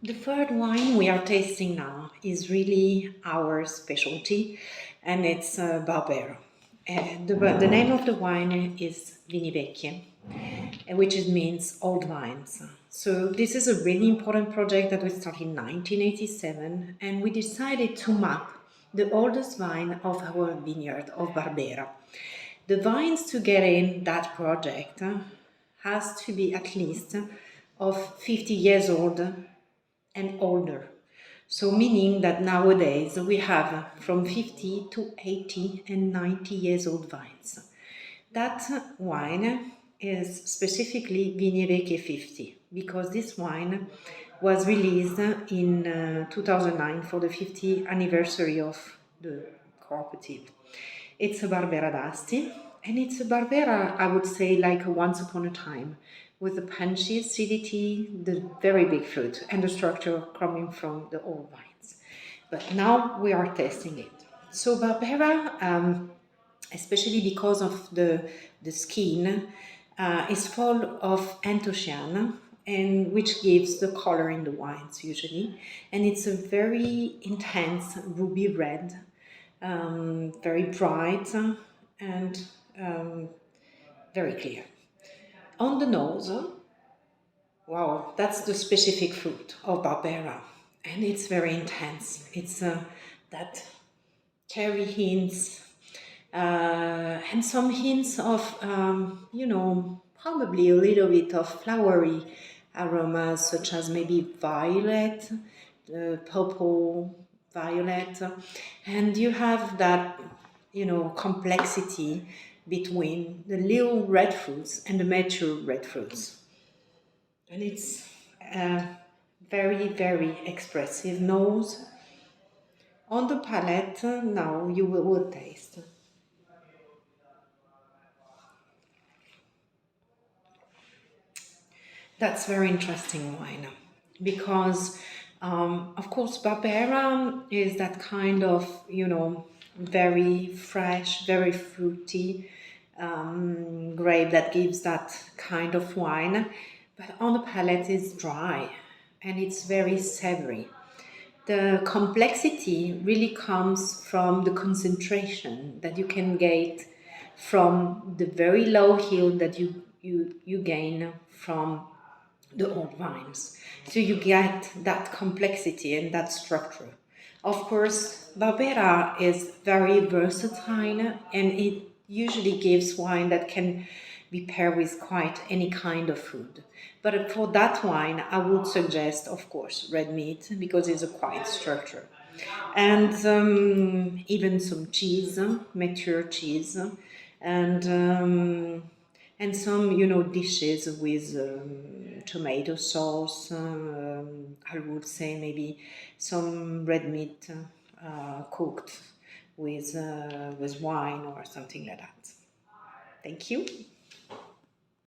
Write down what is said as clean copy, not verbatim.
The third wine we are tasting now is really our specialty, and it's Barbera. And the name of the wine is Vigne Vecchie, which means old vines. So this is a really important project that we started in 1987, and we decided to map the oldest vine of our vineyard of Barbera. The vines to get in that project has to be at least of 50 years old and older. So meaning that nowadays we have from 50 to 80 and 90 years old vines. That wine is specifically Vigne Vecchie 50 because this wine was released in 2009 for the 50th anniversary of the cooperative. It's a Barbera d'Asti, and it's a Barbera, I would say, like a once upon a time, with the punchy acidity, the very big fruit, and the structure coming from the old vines. But now we are testing it. So Barbera, especially because of the skin, is full of anthocyane, and which gives the color in the wines usually. And it's a very intense ruby red, very bright and very clear. On the nose, wow, that's the specific fruit of Barbera, and it's very intense. It's that cherry hints and some hints of, probably a little bit of flowery aromas, such as maybe violet, purple violet, and you have that, complexity between the little red fruits and the mature red fruits. And it's a very, very expressive nose. On the palate, now you will taste. That's very interesting wine because, of course, Barbera is that kind of, very fresh, very fruity grape that gives that kind of wine. But on the palate it's dry and it's very savory. The complexity really comes from the concentration that you can get from the very low yield that you gain from the old vines. So you get that complexity and that structure. Of course, Barbera is very versatile and it usually gives wine that can be paired with quite any kind of food. But for that wine, I would suggest, of course, red meat because it's a quiet structure. And even some cheese, mature cheese, and some, dishes with tomato sauce. I would say maybe some red meat cooked with wine or something like that. Thank you.